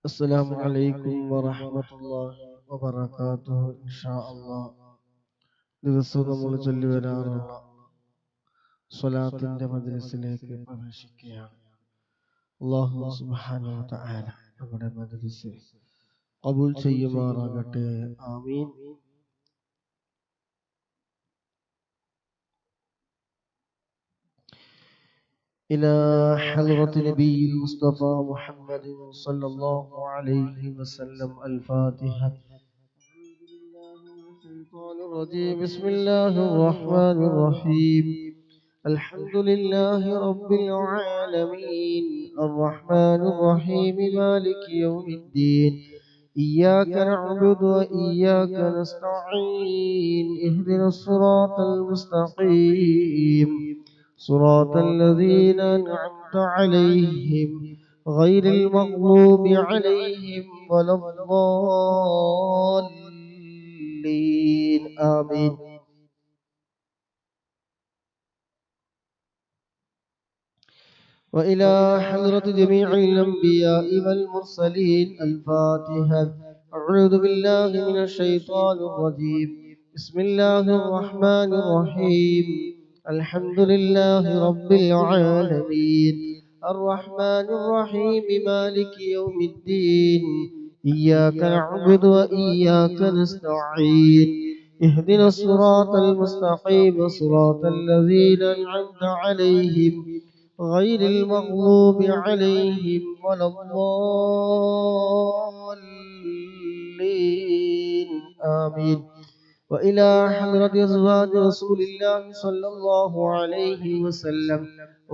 السلام عليكم ورحمة الله وبركاته إن شاء الله ദിവസവും നമ്മൾ ചൊല്ലി വരാറുള്ള സ്വലാത്തിന്റെ മജ്‌ലിസിലേക്ക് പ്രവേശിക്കുകയാണ്. അല്ലാഹു സുബ്ഹാനഹു വ തആല നമ്മുടെ മജ്‌ലിസ് ഖബൂൽ ചെയ്യുമാറാകട്ടെ. ആമീൻ. إلى حضرة نبي المصطفى محمد صلى الله عليه وسلم الفاتحة. بسم الله الرحمن الرحيم. الحمد لله رب العالمين الرحمن الرحيم مالك يوم الدين إياك نعبد وإياك نستعين اهدنا الصراط المستقيم صراط الذين أنعمت عليهم غير المغضوب عليهم ولا الضالين آمين. وإلى حضرة جميع الأنبياء والمرسلين الفاتحة. أعوذ بالله من الشيطان الرجيم. بسم الله الرحمن الرحيم. الحمد لله رب العالمين الرحمن الرحيم مالك يوم الدين إياك نعبد وإياك نستعين اهدنا الصراط المستقيم صراط الذين أنعمت عليهم غير المغضوب عليهم ولا الضالين آمين. وإلى حضرة أزواج رسول الله صلى الله عليه وسلم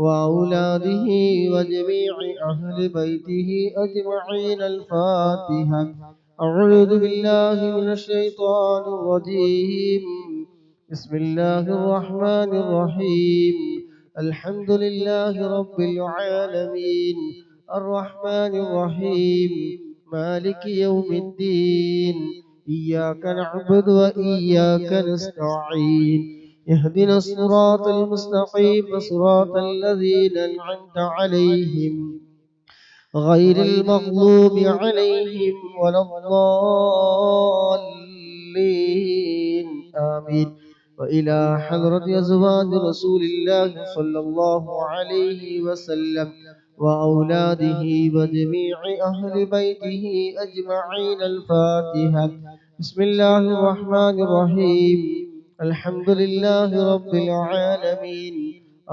وأولاده وجميع أهل بيته أجمعين الفاتحة. أعوذ بالله من الشيطان الرجيم. بسم الله الرحمن الرحيم. الحمد لله رب العالمين الرحمن الرحيم مالك يوم الدين إياك نعبد وإياك نستعين اهدنا الصراط المستقيم صراط الذين أنعمت عليهم غير المغضوب عليهم ولا الضالين آمين. وإلى حضرة أزواج رسول الله صلى الله عليه وسلم وأولاده وجميع أهل بيته أجمعين الفاتحة. بسم الله الرحمن الرحيم. الحمد لله رب العالمين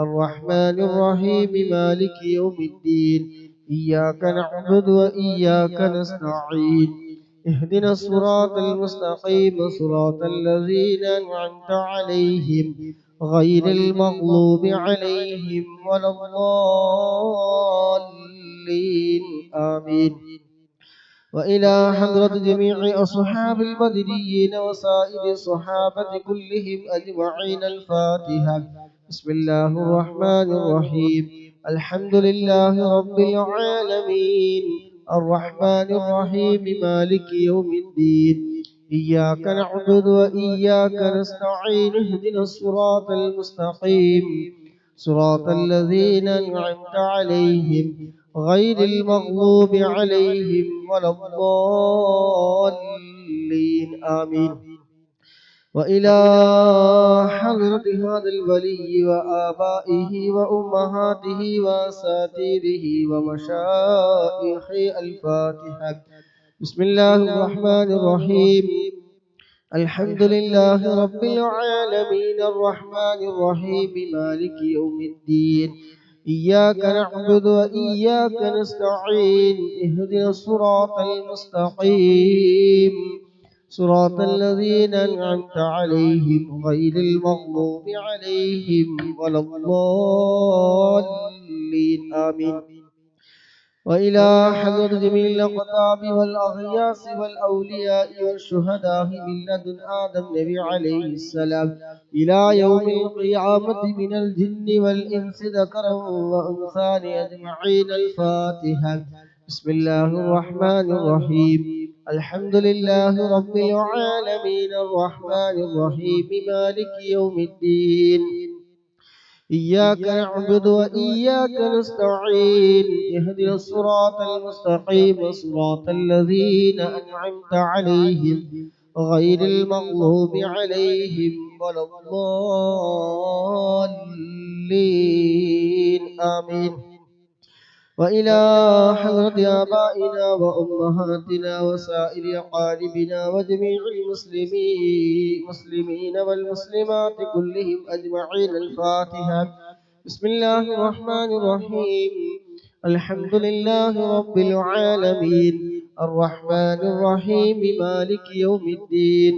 الرحمن الرحيم مالك يوم الدين إياك نعبد وإياك نستعين اهدنا الصراط المستقيم صراط الذين أنعمت عليهم غير المغضوب عليهم ولا الضالين آمين. وإلى حضرة جميع أصحاب البدريين وسائر الصحابة كلهم أجمعين الفاتحة. بسم الله الرحمن الرحيم. الحمد لله رب العالمين الرحمن الرحيم مالك يوم الدين إياك نعبد وإياك نستعين اهدنا الصراط المستقيم صراط الذين أنعمت عليهم غير المغضوب عليهم ولا الضالين آمين. وإلى حضرة هذا الولي وآبائه وأمهاته وأساتذته ومشايخ الفاتحة. بسم الله الرحمن الرحيم. الحمد لله رب العالمين الرحمن الرحيم مالك يوم الدين إياك نعبد وإياك نستعين اهدنا الصراط المستقيم صراط الذين أنعمت عليهم غير المغضوب عليهم ولا الضالين آمين. وإلى حضرة جميع الأقطاب والأغياس والأولياء والشهداء من لدن آدم النبي عليه السلام إلى يوم القيامة من الجن والإنس ذكرا وأنثى أجمعين الفاتحة. بسم الله الرحمن الرحيم. الحمد لله رب العالمين الرحمن الرحيم مالك يوم الدين إياك نعبد وإياك نستعين اهدنا الصراط المستقيم صراط الذين أنعمت عليهم غير المغضوب عليهم ولا الضالين آمين. وإلى حضرة آبائنا وأمهاتنا وسائر أقاربنا وجميع المسلمين والمسلمات كلهم أجمعين الفاتحة. بسم الله الرحمن الرحيم. الحمد لله رب العالمين الرحمن الرحيم مالك يوم الدين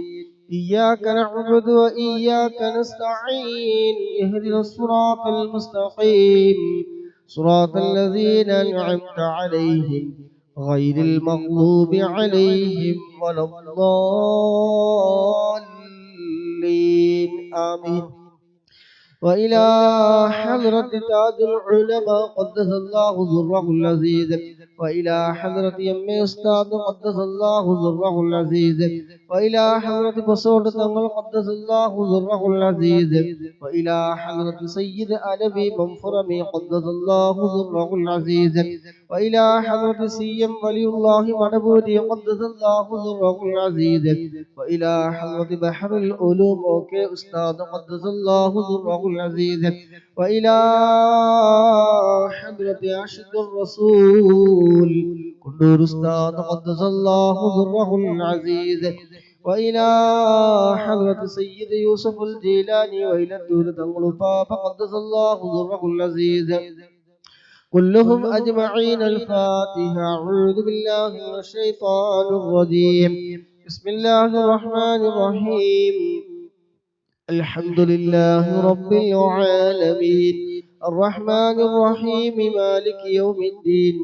إياك نعبد وإياك نستعين اهدنا الصراط المستقيم صراط الذين أنعمت عليهم غير المغضوب عليهم ولا الضالين آمين. وإلى حضرة تاج العلماء قدس الله ذره العزيز وإلى حضرة يم أستاذ قدس الله ذره العزيز وإلى حضرة بصور تنقل قدس الله ذره العزيز وإلى حضرة سيد أنبي منفرمي قدس الله ذره العزيز وإلى حضرة سيم ولي الله منبودي قدس الله ذره العزيز وإلى حضرة بحر العلوم وكي أستاذ قدس الله ذره العزيز وإلى حضرة عشق الرسول كندور أستاذ قدس الله ذره العزيز وإلى حضرة سيد يوسف الجيلاني وإلى الدولة الغلفاء فقدس الله ذره العزيز كلهم أجمعين الفاتحة. أعوذ بالله من الشيطان الرجيم. بسم الله الرحمن الرحيم. الحمد لله رب العالمين الرحمن الرحيم مالك يوم الدين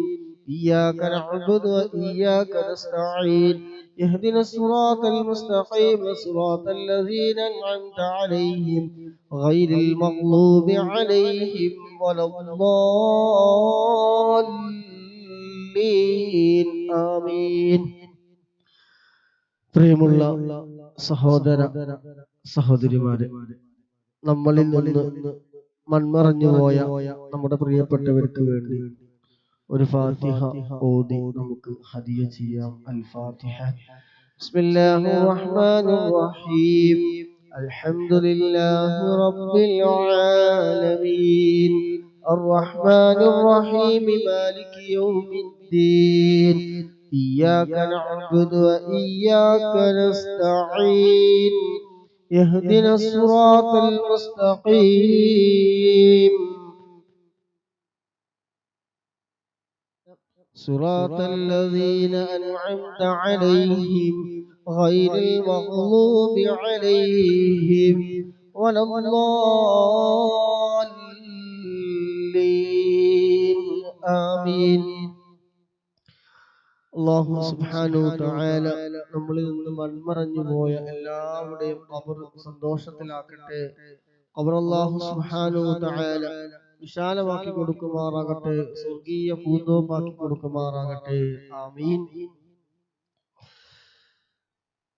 إياك نعبد وإياك نستعين اهدنا الصراط المستقيم صراط الذين أنعمت عليهم غير المغضوب عليهم ولا الضالين آمين. പ്രിയമുള്ള സഹോദര സഹോദരിമാരെ, നമ്മളിൽ നിന്ന് മൺമറഞ്ഞുപോയ നമ്മുടെ പ്രിയപ്പെട്ടവർക്ക് വേണ്ടി ഒരു ഫാത്തിഹ ഓതി നമുക്ക് ഹദിയ ചെയ്യാം. അൽ ഫാത്തിഹ. ബിസ്മില്ലാഹിർ റഹ്മാനിർ റഹീം. അൽഹംദുലില്ലാഹി റബ്ബിൽ ആലമീൻ അർറഹ്മാനിർ റഹീം മാലികി യൗമിദ്ദീൻ إياك نعبد وإياك نستعين اهدنا الصراط المستقيم صراط الذين أنعمت عليهم غير المغضوب عليهم ولا الضالين آمين. അല്ലാഹു സുബ്ഹാനഹു വ തആല നമ്മളിൽ നിന്ന് മൺമറഞ്ഞു പോയ എല്ലാവരുടെയും ഖബർ സന്തോഷത്തിലാക്കട്ടെ. ഖബർ അല്ലാഹു സുബ്ഹാനഹു വ തആല വിശാലമാക്കി കൊടുക്കുമാറാകട്ടെ, സ്വർഗീയ പൂന്തോപ്പാക്കി കൊടുക്കുമാറാകട്ടെ. ആമീൻ.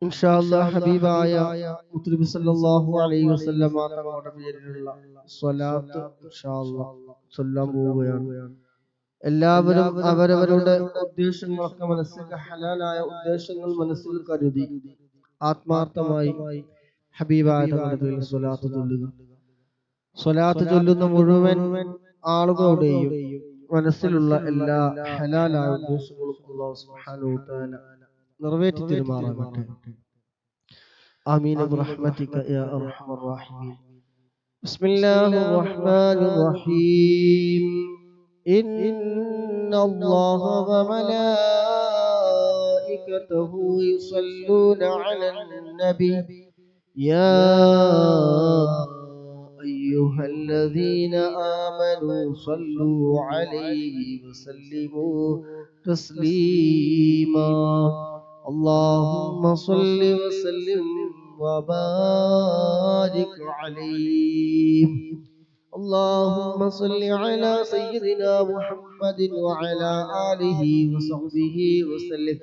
ഇൻഷാ അല്ലാഹ് ഹബീബായ മുത്തനബി സല്ലല്ലാഹു അലൈഹി വസല്ലം തങ്ങളുടെ പേരിലുള്ള സ്വലാത്ത് ഇൻഷാ അല്ലാഹ് ചൊല്ലാൻ പോവുകയാണ്. എല്ലാവരും അവരവരുടെ ഉദ്ദേശങ്ങളൊക്കെ മനസ്സിൽ ഹലാലായ ഉദ്ദേശങ്ങൾ മനസ്സിൽ കരുതി ആത്മാർത്ഥമായി ഹബീബായ തങ്ങളുടെ പേരിൽ സ്വലാത്ത് ചൊല്ലുക. സ്വലാത്ത് ചൊല്ലുന്ന മുഴുവൻ ആളുകളുടെയും മനസ്സിലുള്ള എല്ലാ ഹലാലായ ഉദ്ദേശങ്ങളും അല്ലാഹു സുബ്ഹാനഹു വ തആല നിറവേറ്റി തരുമാറാകട്ടെ. ആമീൻ ബിറഹ്മതിക യാ അർഹമർ റഹീമീൻ. ബിസ്മില്ലാഹിർ റഹ്മാനിർ റഹീം. إن الله وملائكته يصلون على النبي يا أيها الذين آمنوا صلوا عليه وسلموا تسليما اللهم صل وسلم وبارك عليه. اللهم صل على سيدنا محمد وعلى آله وصحبه وسلم.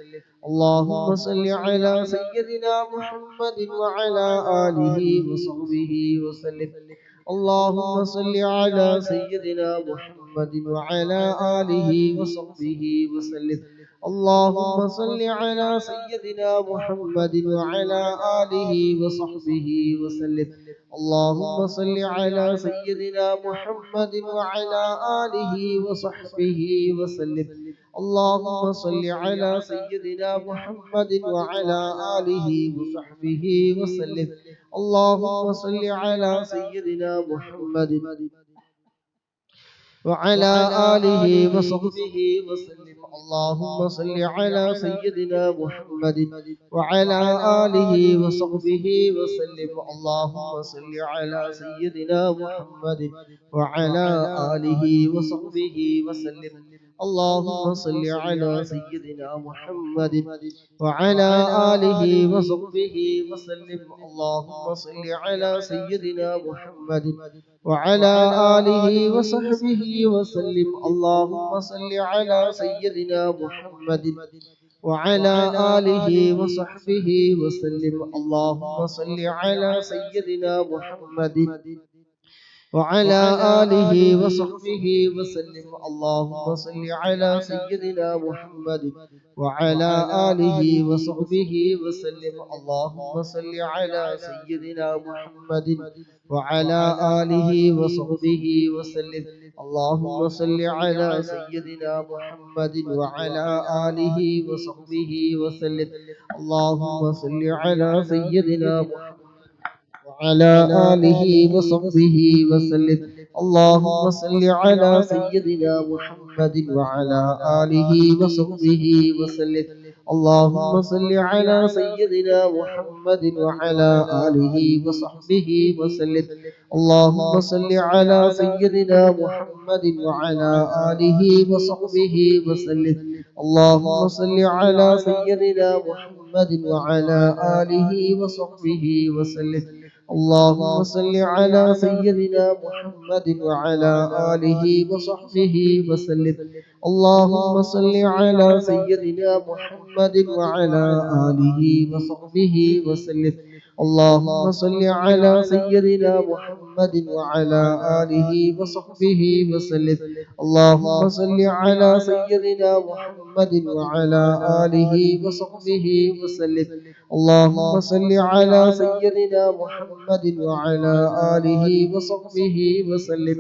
اللهم صل على سيدنا محمد وعلى آله وصحبه وسلم. اللهم صل على سيدنا محمد وعلى آله وصحبه وسلم. اللهم صل على سيدنا محمد وعلى آله وصحبه وسلم. اللهم صل على سيدنا محمد وعلى آله وصحبه وسلم. اللهم صل على سيدنا محمد وعلى آله وصحبه وسلم. اللهم صل على سيدنا محمد وعلى آله وصحبه وسلم. اللهم صل على سيدنا محمد وعلى آله وصحبه وسلم. اللهم صل على سيدنا محمد وعلى آله وصحبه وسلم. اللهم صل على سيدنا محمد وعلى آله وصحبه وسلم. اللهم صل على سيدنا محمد وعلى آله وصحبه وسلم. اللهم صل على سيدنا محمد وعلى آله وصحبه وسلم. اللهم صل على سيدنا محمد وعلى آله وصحبه وسلم. اللهم صل على سيدنا محمد وعلى آله وصحبه وسلم. اللهم صل على سيدنا محمد وعلى آله وصحبه وسلم. اللهم صل على سيدنا محمد وعلى آله وصحبه وسلم. اللهم صل على سيدنا محمد وعلى آله وصحبه وسلم. اللهم صل على سيدنا محمد وعلى آله وصحبه وسلم. اللهم صل على سيدنا محمد وعلى آله وصحبه وسلم. اللهم صل على سيدنا محمد وعلى آله وصحبه وسلم. اللهم صل على سيدنا محمد وعلى آله وصحبه وسلم. اللهم صل على سيدنا محمد وعلى آله وصحبه وسلم. اللهم صل على سيدنا محمد وعلى آله وصحبه وسلم. اللهم صل على سيدنا محمد وعلى آله وصحبه وسلم. اللهم صل على سيدنا محمد وعلى آله وصحبه وسلم. اللهم صل على سيدنا محمد وعلى آله وصحبه وسلم. اللهم صل على سيدنا محمد وعلى آله وصحبه وسلم.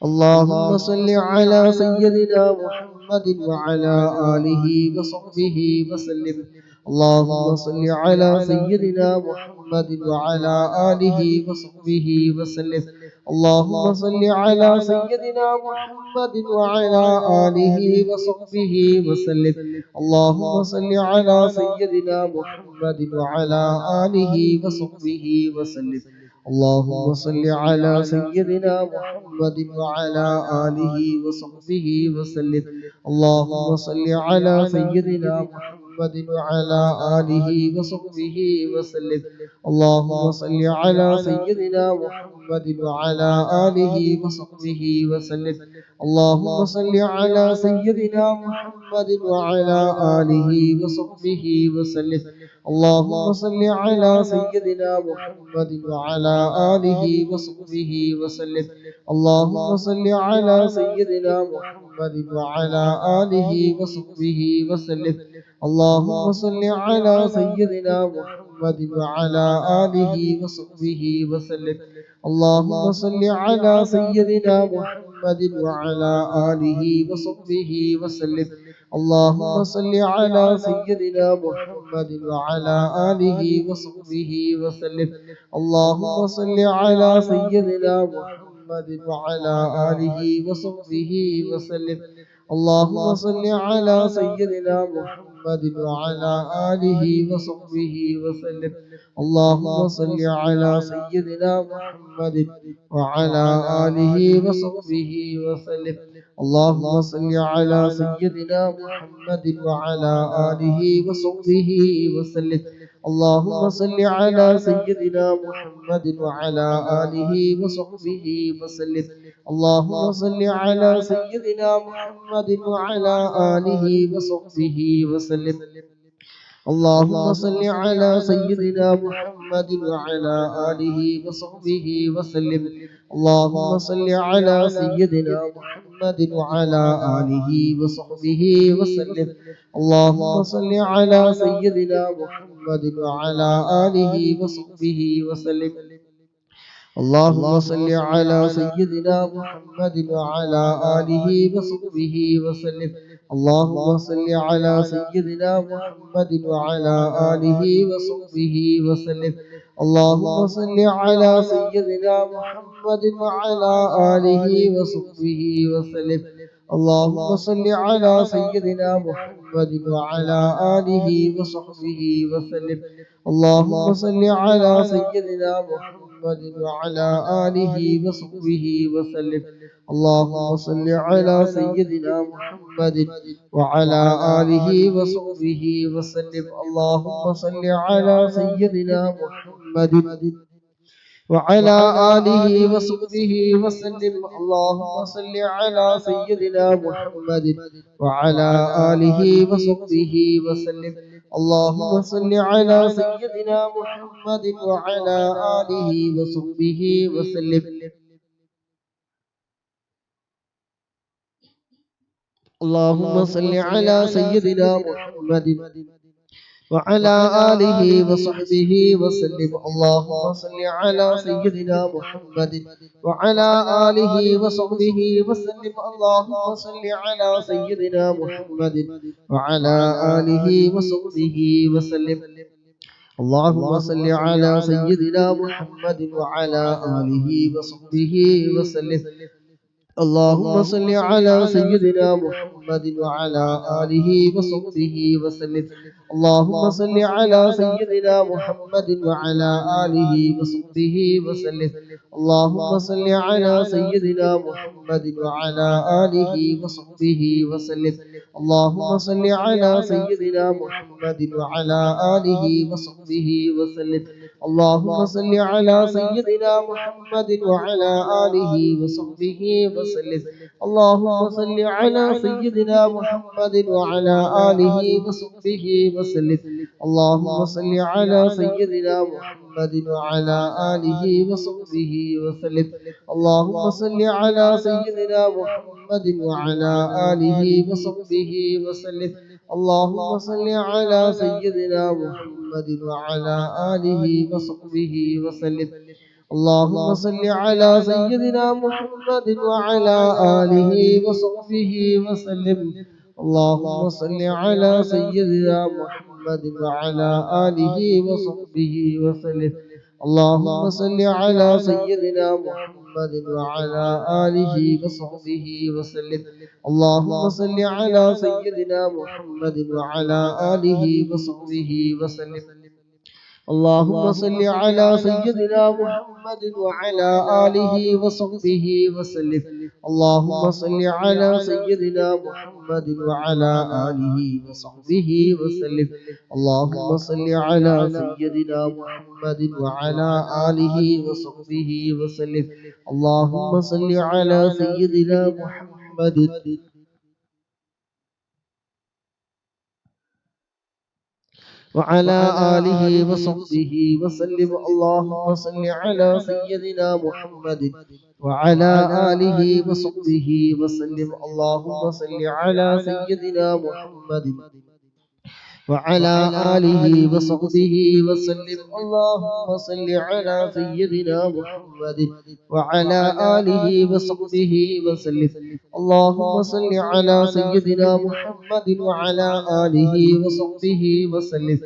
اللهم صل على سيدنا محمد وعلى آله وصحبه وسلم. اللهم صل على سيدنا محمد وعلى آله وصحبه وسلم. اللهم صل على سيدنا محمد وعلى آله وصحبه وسلم. اللهم صل على سيدنا محمد وعلى آله وصحبه وسلم. اللهم صل على سيدنا محمد وعلى آله وصحبه وسلم. اللهم صل على سيدنا محمد وعلى آله وصحبه وسلم. اللهم صل على سيدنا محمد وعلى آله وصحبه وسلم. اللهم صل على سيدنا محمد وعلى آله وصحبه وسلم. اللهم صل على سيدنا محمد وعلى آله وصحبه وسلم. اللهم صل على سيدنا محمد وعلى آله وصحبه وسلم. اللهم صل على سيدنا محمد وعلى آله وصحبه وسلم. اللهم صل على سيدنا محمد وعلى آله وصحبه وسلم. اللهم صل على سيدنا محمد وعلى آله وصحبه وسلم. اللهم صل على سيدنا محمد وعلى آله وصحبه وسلم. اللهم صل على سيدنا محمد وعلى آله وصحبه وسلم. اللهم صل على سيدنا محمد وعلى آله وصحبه وسلم. اللهم صل على سيدنا محمد وعلى آله وصحبه وسلم. اللهم صل على سيدنا محمد وعلى آله وصحبه وسلم. اللهم صل على سيدنا محمد وعلى آله وصحبه وسلم. اللهم صل على سيدنا محمد وعلى آله وصحبه وسلم. اللهم صل على سيدنا محمد وعلى آله وصحبه وسلم. اللهم صل على سيدنا محمد وعلى آله وصحبه وسلم. اللهم صل على سيدنا محمد وعلى آله وصحبه وسلم. اللهم صل على سيدنا محمد وعلى آله وصحبه وسلم. اللهم صل على سيدنا محمد وعلى آله وصحبه وسلم. اللهم صل على سيدنا محمد وعلى آله وصحبه وسلم. اللهم صل على سيدنا محمد وعلى آله وصحبه وسلم. اللهم صل على سيدنا محمد وعلى آله وصحبه وسلم. اللهم صل على سيدنا محمد وعلى آله وصحبه وسلم. اللهم صل على سيدنا محمد وعلى آله وصحبه وسلم. اللهم صل على سيدنا محمد وعلى آله وصحبه وسلم. اللهم صل على سيدنا محمد وعلى آله وصحبه وسلم. اللهم صل على سيدنا محمد وعلى آله وصحبه وسلم. اللهم صل على سيدنا محمد وعلى آله وصحبه وسلم. اللهم صل على سيدنا محمد وعلى آله وصحبه وسلم. اللهم صل على سيدنا محمد وعلى آله وصحبه وسلم. اللهم صل على سيدنا محمد وعلى آله وصحبه وسلم. اللهم صل على سيدنا محمد وعلى آله وصحبه وسلم. اللهم صل على سيدنا محمد وعلى آله وصحبه وسلم. اللهم صل على سيدنا محمد وعلى آله وصحبه وسلم. اللهم صل على سيدنا محمد وعلى آله وصحبه وسلم. اللهم صل على سيدنا محمد وعلى آله وصحبه وسلم. اللهم صل على سيدنا محمد وعلى آله وصحبه وسلم. اللهم صل على سيدنا محمد وعلى آله وصحبه وسلم. اللهم صل على سيدنا محمد وعلى آله وصحبه وسلم. اللهم صل على سيدنا محمد وعلى آله وصحبه وسلم. اللهم صل على سيدنا محمد وعلى آله وصحبه وسلم. اللهم صل على سيدنا محمد وعلى آله وصحبه وسلم. اللهم صل على سيدنا محمد وعلى آله وصحبه وسلم. اللهم صل على سيدنا محمد وعلى آله وصحبه وسلم. اللهم صل على سيدنا محمد وعلى آله وصحبه وسلم. اللهم صل على سيدنا محمد وعلى آله وصحبه وسلم. اللهم صل على سيدنا محمد وعلى آله وصحبه وسلم. اللهم صل على سيدنا محمد وعلى آله وصحبه وسلم. اللهم صل على سيدنا محمد وعلى آله وصحبه وسلم.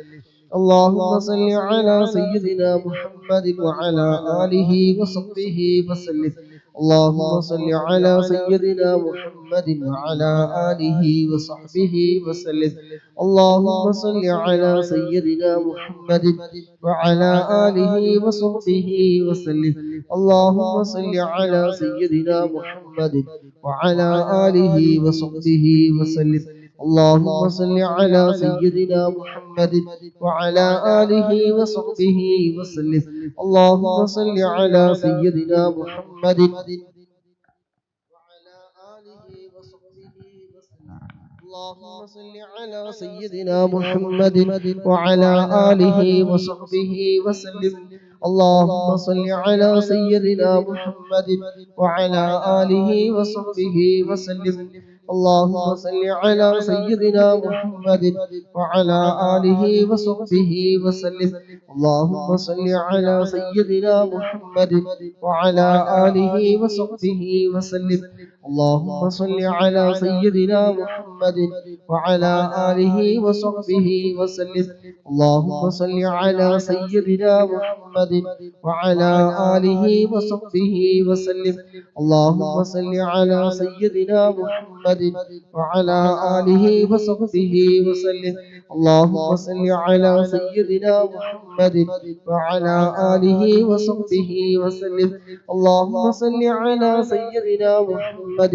اللهم صل على سيدنا محمد وعلى آله وصحبه وسلم. اللهم صل على سيدنا محمد وعلى آله وصحبه وسلم. اللهم صل على سيدنا محمد وعلى آله وصحبه وسلم. اللهم صل على سيدنا محمد وعلى آله وصحبه وسلم. اللهم صل على سيدنا محمد وعلى آله وصحبه وسلم. اللهم صل على سيدنا محمد وعلى آله وصحبه وسلم. اللهم صل على سيدنا محمد وعلى آله وصحبه وسلم. اللهم صل على سيدنا محمد وعلى آله وصحبه وسلم. اللهم صل على سيدنا محمد وعلى آله وصحبه وسلم. اللهم صل على سيدنا محمد وعلى آله وصحبه وسلم. اللهم صل على سيدنا محمد وعلى آله وصحبه وسلم. اللهم صل على سيدنا محمد وعلى آله وصحبه وسلم. اللهم صل على سيدنا محمد وعلى آله وصحبه وسلم. اللهم صل على سيدنا محمد وعلى آله وصحبه وسلم. اللهم صل على سيدنا محمد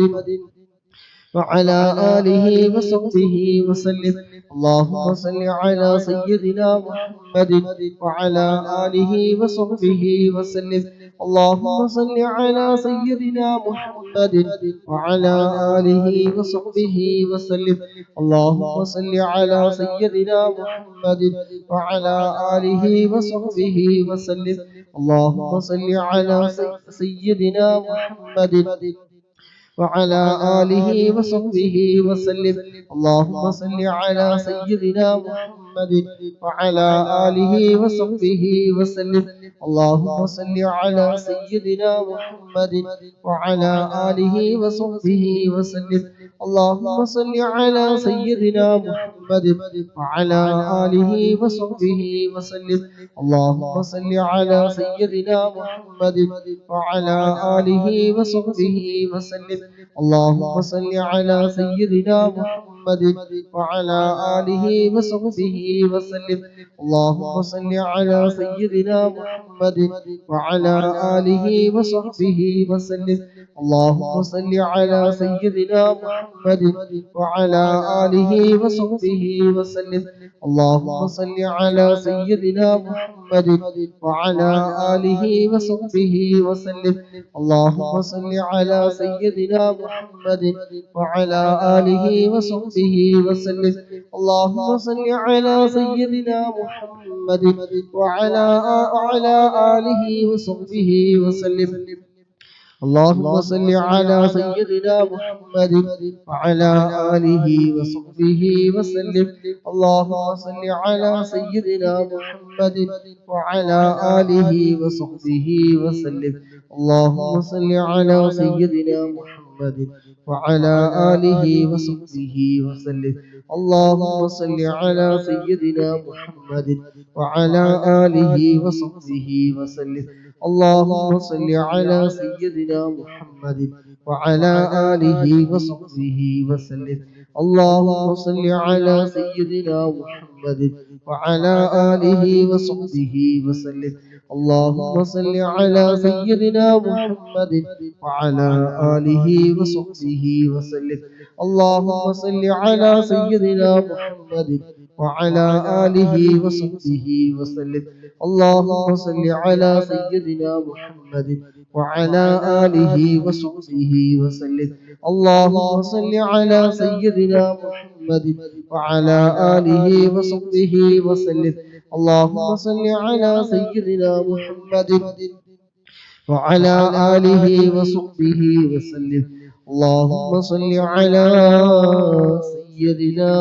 وعلى آله وصحبه وسلم. اللهم صل على سيدنا محمد وعلى آله وصحبه وسلم. اللهم صل على سيدنا محمد وعلى آله وصحبه وسلم. اللهم صل على سيدنا محمد وعلى آله وصحبه وسلم. اللهم صل على سيدنا محمد وعلى آله وصحبه وسلم. اللهم صل على سيدنا محمد وعلى آله وصحبه وسلم. اللهم صل على سيدنا محمد وعلى آله وصحبه وسلم. اللهم صل على سيدنا محمد وعلى آله وصحبه وسلم. اللهم صل على سيدنا محمد وعلى آله وصحبه وسلم. اللهم صل على سيدنا محمد وعلى آله وصحبه وسلم. اللهم صل على سيدنا محمد وعلى آله وصحبه وسلم. اللهم صل على سيدنا محمد وعلى آله وصحبه وسلم. اللهم صل على سيدنا محمد وعلى آله وصحبه وسلم. اللهم صل على سيدنا محمد وعلى آله وصحبه وسلم. اللهم صل على سيدنا محمد وعلى آله وصحبه وسلم. اللهم صل على سيدنا محمد وعلى آله وصحبه وسلم. اللهم صل على سيدنا محمد وعلى آله وصحبه وسلم. اللهم صل على سيدنا محمد وعلى آله وصحبه وسلم. اللهم صل على سيدنا محمد وعلى آله وصحبه وسلم. اللهم صل على سيدنا محمد وعلى آله وصحبه وسلم. اللهم صل على سيدنا محمد وعلى آله وصحبه وسلم. اللهم صل على سيدنا محمد وعلى آله وصحبه وسلم. اللهم صل على سيدنا محمد وعلى آله وصحبه وسلم. اللهم صل على سيدنا محمد وعلى آله وصحبه وسلم. اللهم صل على سيدنا محمد وعلى آله وصحبه وسلم. اللهم صل على سيدنا محمد وعلى آله وصحبه وسلم. اللهم صل على سيدنا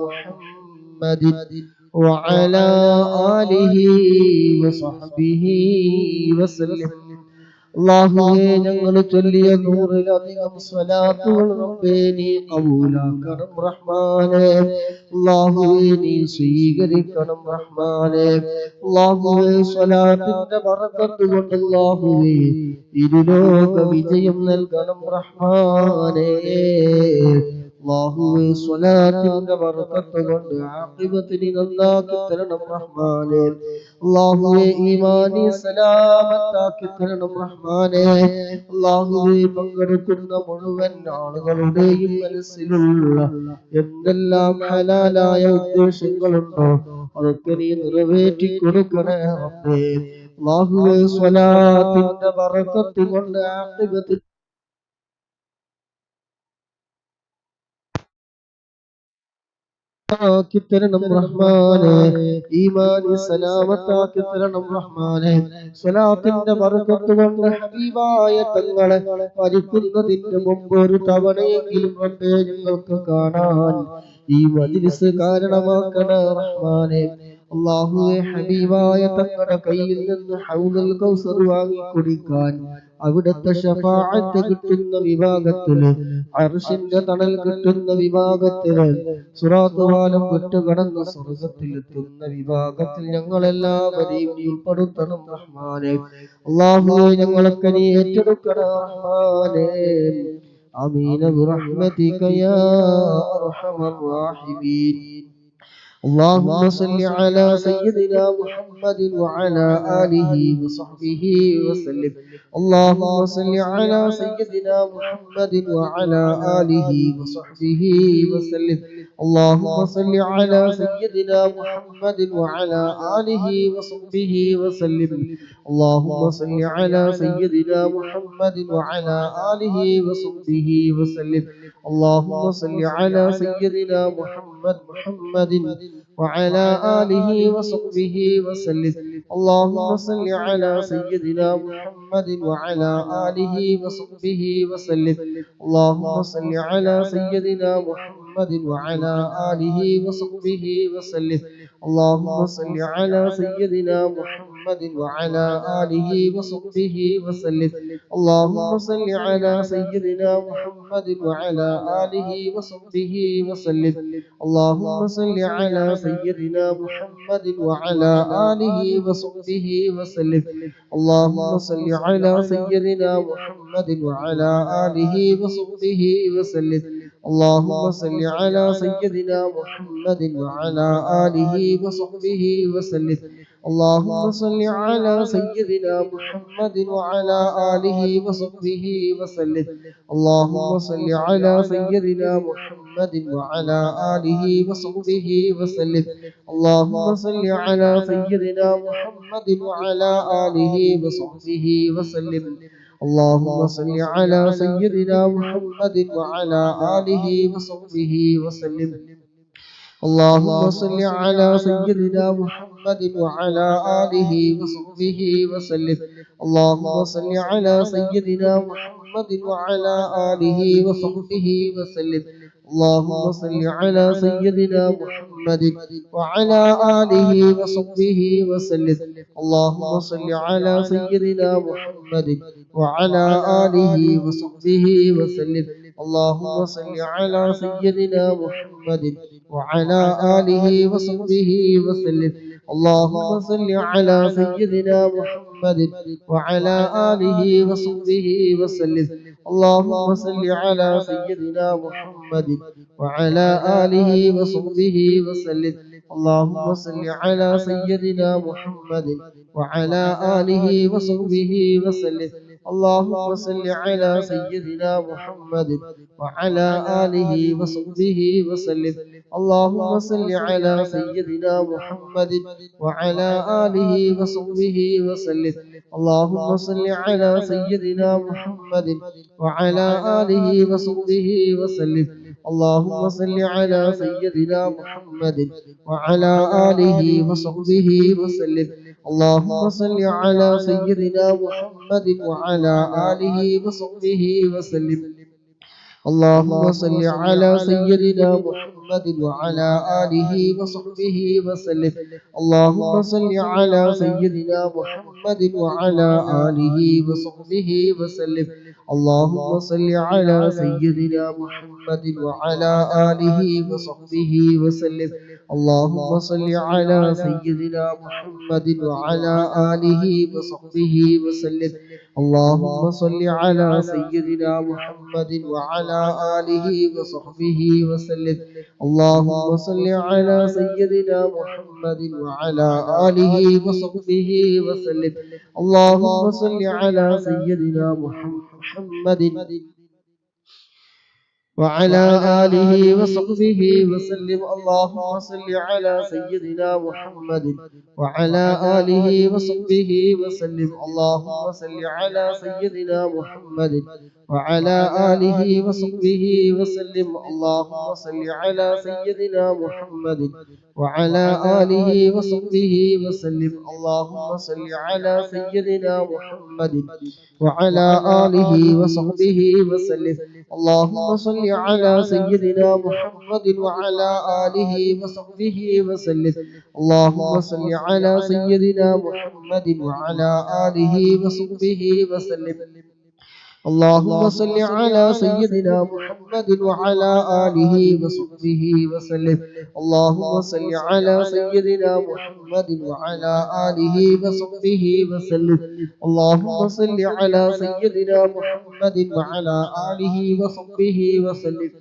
محمد وعلى آله وصحبه وسلم. അല്ലാഹുവേ ഞങ്ങൾ ചൊല്ലിയ 100-ലധികം സ്വലാത്തുകൾ റബ്ബേ നീ കബൂലാക്കണം റഹ്മാനേ. അല്ലാഹുവേ നീ സ്വീകരിക്കണം റഹ്മാനേ. അല്ലാഹുവേ സ്വലാത്തിന്റെ ബറക്കത്ത് കൊണ്ട് അല്ലാഹുവേ ഇരുലോക വിജയം നൽകണം റഹ്മാനേ. അല്ലാഹുവേ സ്വലാത്തിന്റെ ബറക്കത്ത് കൊണ്ട് ആഖിബത്തിനെ നന്നാക്കി തരണം റഹ്മാനേ. അല്ലാഹുവേ ഈമാനി സലാമത്താക്കി തരണം റഹ്മാനേ. അല്ലാഹുവേ പങ്കെടുക്കുന്ന മുഴുവൻ ആളുകളുടെയും മനസ്സിലുള്ള എന്തെല്ലാം ഹലാലായ ഉദ്ദേശങ്ങളുണ്ടോ അതൊക്കെ നീ നിറവേറ്റി കൊടുക്കണേ റബ്ബേ. അല്ലാഹുവേ സ്വലാത്തിന്റെ ബറക്കത്ത് കൊണ്ട് ആഖിബത്ത് ആക്കി തരണം റഹ്മാനെ, ഈമാനി സലാമത്താക്കി തരണം റഹ്മാനെ. സ്വലാത്തിന്റെ ബർക്കത്ത് കൊണ്ട് ഹബീബായ തങ്ങളെ മരിക്കുന്നതിന് മുമ്പ് ഒരു തവണയെങ്കിലും റബ്ബേ ഞങ്ങൾക്ക് കാണാൻ ഈ മജ്ലിസ് കാരണമാക്കണേ റഹ്മാനെ. അല്ലാഹുവേ, ഹബീബായ തങ്ങളുടെ കയ്യിൽ നിന്ന് ഹൗദുൽ കൗസർ വാങ്ങി കുടിക്കാൻ, അവിടുത്തെ ശഫാഅത്ത് കിട്ടുന്ന വിഭാഗത്തില്, അർശിന്റെ തണൽ കിട്ടുന്ന വിഭാഗത്തില്, സിറാത്ത് പാലം വിട്ടുകടന്ന് സ്വർഗത്തിലെത്തുന്ന വിഭാഗത്തിൽ ഞങ്ങളെല്ലാവരെയും നീ ഉൾപ്പെടുത്തണം റഹ്മാനെ. അല്ലാഹുവേ, ഞങ്ങളൊക്കെ നീ ഏറ്റെടുക്കണം റഹ്മാനെ. ആമീൻ ബിറഹ്മതിക യാ അർഹമർ റഹീമീൻ. اللهم صل على سيدنا محمد وعلى آله وصحبه وسلم. اللهم صل على سيدنا محمد وعلى آله وصحبه وسلم. اللهم صل على سيدنا محمد وعلى آله وصحبه وسلم. اللهم صل على سيدنا محمد وعلى آله وصحبه وسلم. اللهم صل على سيدنا محمد وعلى آله وصحبه وسلم. اللهم صل على سيدنا محمد وعلى آله وصحبه وسلم. اللهم صل على سيدنا محمد وعلى آله وصحبه وسلم. اللهم صل على سيدنا محمد وعلى آله وصحبه وسلم. اللهم صل على سيدنا محمد وعلى آله وصحبه وسلم. اللهم صل على سيدنا محمد وعلى آله وصحبه وسلم. اللهم صل على سيدنا محمد وعلى آله وصحبه وسلم. اللهم صل على سيدنا محمد وعلى آله وصحبه وسلم. اللهم صل على سيدنا محمد وعلى آله وصحبه وسلم. اللهم صل على سيدنا محمد وعلى آله وصحبه وسلم. اللهم صل على سيدنا محمد وعلى آله وصحبه وسلم. اللهم صل على سيدنا محمد وعلى آله وصحبه وسلم. اللهم صل على سيدنا محمد وعلى آله وصحبه وسلم. اللهم صل على سيدنا محمد وعلى آله وصحبه وسلم. اللهم صل على سيدنا محمد وعلى آله وصحبه وسلم. اللهم صل على سيدنا محمد وعلى آله وصحبه وسلم. اللهم صل على سيدنا محمد وعلى آله وصحبه وسلم. اللهم صل على سيدنا محمد وعلى آله وصحبه وسلم. اللهم صل على سيدنا محمد وعلى آله وصحبه وسلم. اللهم صل على سيدنا محمد وعلى آله وصحبه وسلم. اللهم صل على سيدنا محمد وعلى آله وصحبه وسلم. اللهم صل على سيدنا محمد وعلى آله وصحبه وسلم. اللهم صل على سيدنا محمد وعلى آله وصحبه وسلم. اللهم صل على سيدنا محمد وعلى آله وصحبه وسلم. اللهم صل على سيدنا محمد وعلى آله وصحبه وسلم. اللهم صل على سيدنا محمد وعلى آله وصحبه وسلم. اللهم صل على سيدنا محمد وعلى آله وصحبه وسلم. اللهم صل على سيدنا محمد وعلى آله وصحبه وسلم. اللهم صل على سيدنا محمد وعلى آله وصحبه وسلم. اللهم صل على سيدنا محمد وعلى آله وصحبه وسلم. اللهم صل على سيدنا محمد وعلى آله وصحبه وسلم. اللهم صل على سيدنا محمد وعلى آله وصحبه وسلم. اللهم صل على سيدنا محمد وعلى آله وصحبه وسلم. اللهم صل على سيدنا محمد وعلى آله وصحبه وسلم. اللهم صل على سيدنا محمد وعلى آله وصحبه وسلم. اللهم صل على سيدنا محمد وعلى آله وصحبه وسلم. اللهم صل على سيدنا محمد وعلى آله وصحبه وسلم. اللهم صل على سيدنا محمد وعلى آله وصحبه وسلم. اللهم صل على سيدنا محمد وعلى آله وصحبه وسلم. اللهم صل على سيدنا محمد وعلى آله وصحبه وسلم. اللهم صل على سيدنا محمد وعلى آله وصحبه وسلم.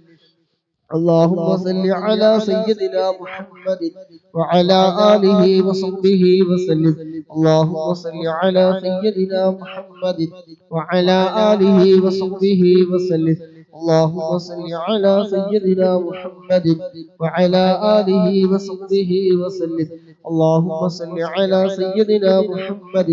اللهم صل على سيدنا محمد وعلى آله وصحبه وسلم. اللهم صل على سيدنا محمد وعلى آله وصحبه وسلم. اللهم صل على سيدنا محمد وعلى آله وصحبه وسلم. اللهم صل على سيدنا محمد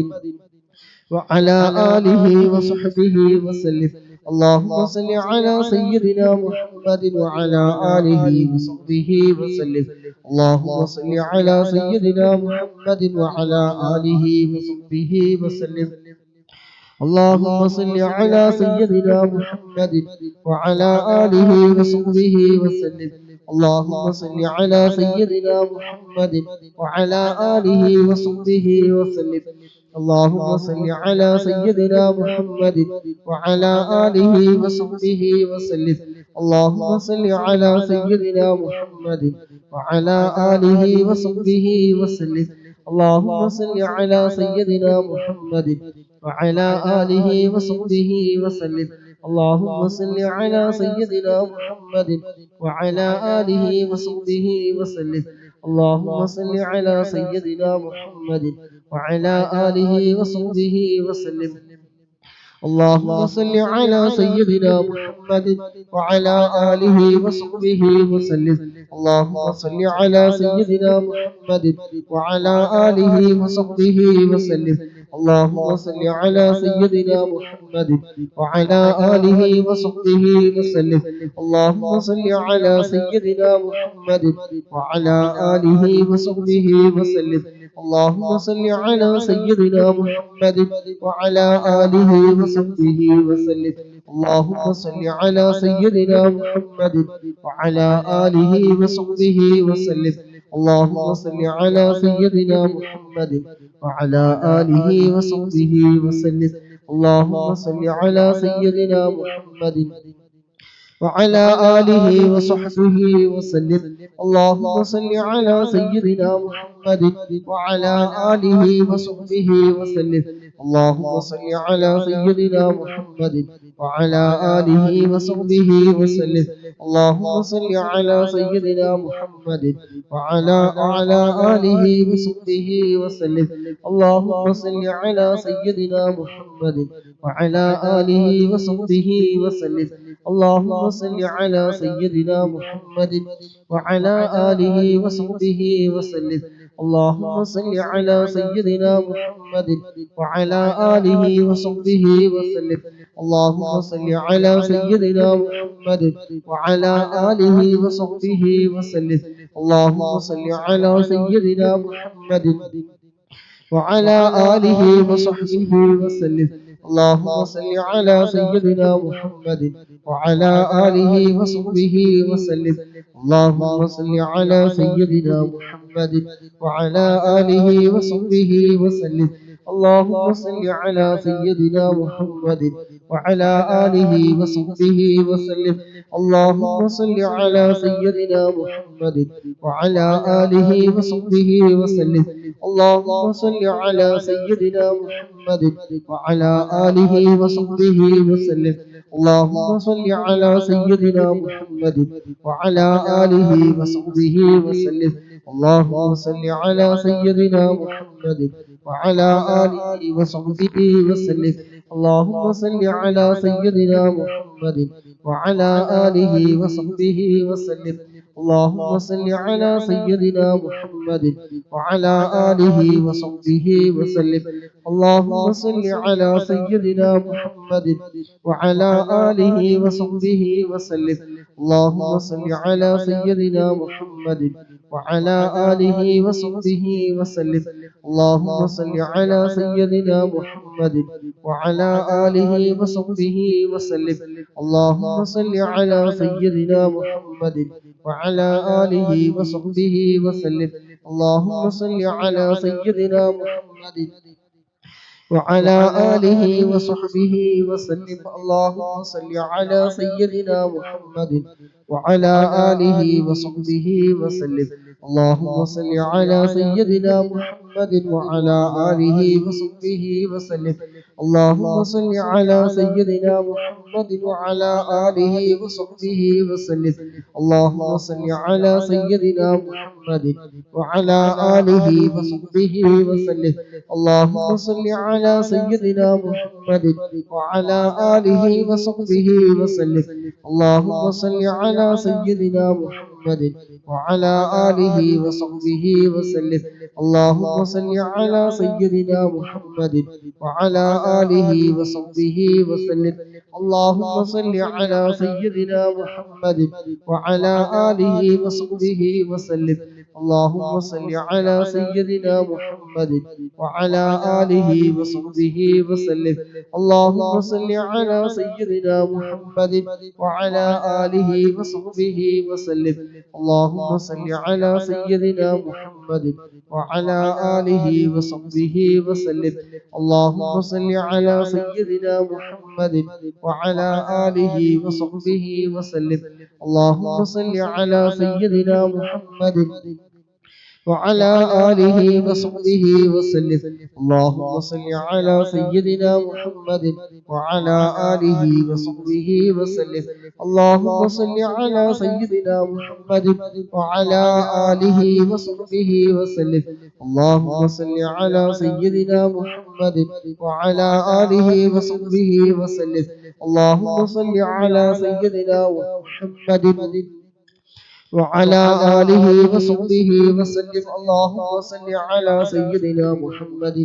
وعلى آله وصحبه وسلم. اللهم صل على سيدنا محمد وعلى آله وصحبه وسلم. اللهم صل على سيدنا محمد وعلى آله وصحبه وسلم. اللهم صل على سيدنا محمد وعلى آله وصحبه وسلم. اللهم صل على سيدنا محمد وعلى آله وصحبه وسلم. اللهم صل على سيدنا محمد وعلى آله وصحبه وسلم. اللهم صل على سيدنا محمد وعلى آله وصحبه وسلم. اللهم صل على سيدنا محمد وعلى آله وصحبه وسلم. اللهم صل على سيدنا محمد وعلى آله وصحبه وسلم. اللهم صل على سيدنا محمد وعلى آله وصحبه وسلم. اللهم صل على سيدنا محمد وعلى آله وصحبه وسلم. اللهم صل على سيدنا محمد وعلى آله وصحبه وسلم. اللهم صل على سيدنا محمد وعلى آله وصحبه وسلم. اللهم صل على سيدنا محمد وعلى آله وصحبه وسلم. اللهم صل على سيدنا محمد وعلى آله وصحبه وسلم. اللهم صل على سيدنا محمد وعلى آله وصحبه وسلم. اللهم صل على سيدنا محمد وعلى آله وصحبه وسلم. اللهم صل على سيدنا محمد وعلى آله وصحبه وسلم. اللهم صل على سيدنا محمد وعلى آله وصحبه وسلم. اللهم صل على سيدنا محمد وعلى آله وصحبه وسلم. اللهم صل على سيدنا محمد وعلى آله وصحبه وسلم. اللهم صل على سيدنا محمد وعلى آله وصحبه وسلم. اللهم صل على سيدنا محمد وعلى آله وصحبه وسلم. اللهم صل على سيدنا محمد وعلى آله وصحبه وسلم. اللهم صل على سيدنا محمد وعلى آله وصحبه وسلم. اللهم صل على سيدنا محمد وعلى آله وصحبه وسلم. اللهم صل على سيدنا محمد وعلى آله وصحبه وسلم. اللهم صل على سيدنا محمد وعلى آله وصحبه وسلم. اللهم صل على سيدنا محمد وعلى آله وصحبه وسلم. اللهم صل على سيدنا محمد وعلى آله وصحبه وسلم. اللهم صل على سيدنا محمد وعلى آله وصحبه وسلم. اللهم صل على سيدنا محمد وعلى آله وصحبه وسلم. اللهم صل على سيدنا محمد وعلى آله وصحبه وسلم. اللهم صل على سيدنا محمد وعلى آله وصحبه وسلم. اللهم صل على سيدنا محمد وعلى آله وصحبه وسلم. اللهم صل على سيدنا محمد وعلى آله وصحبه وسلم. اللهم صل على سيدنا محمد وعلى آله وصحبه وسلم. اللهم صل على سيدنا محمد وعلى آله وصحبه وسلم. اللهم صل على سيدنا محمد وعلى آله وصحبه وسلم. اللهم صل على سيدنا محمد وعلى آله وصحبه وسلم. اللهم صل على سيدنا محمد وعلى آله وصحبه وسلم. اللهم صل على سيدنا محمد وعلى آله وصحبه وسلم. اللهم صل على سيدنا محمد وعلى آله وصحبه وسلم. اللهم صل على سيدنا محمد وعلى آله وصحبه وسلم. اللهم صل على سيدنا محمد وعلى آله وصحبه وسلم. اللهم صل على سيدنا محمد وعلى آله وصحبه وسلم. اللهم صل على سيدنا محمد وعلى آله وصحبه وسلم. اللهم صل على سيدنا محمد وعلى آله وصحبه وسلم. اللهم صل على سيدنا محمد وعلى آله وصحبه وسلم. اللهم صل على سيدنا محمد وعلى آله وصحبه وسلم. اللهم صل على سيدنا محمد وعلى آله وصحبه وسلم. اللهم صل على سيدنا محمد وعلى آله وصحبه وسلم. اللهم صل على سيدنا محمد وعلى آله وصحبه وسلم. اللهم صل على سيدنا محمد وعلى آله وصحبه وسلم. اللهم صل على سيدنا محمد وعلى آله وصحبه وسلم. اللهم صل على سيدنا محمد وعلى آله وصحبه وسلم. اللهم صل على سيدنا محمد وعلى آله وصحبه وسلم. اللهم صل على سيدنا محمد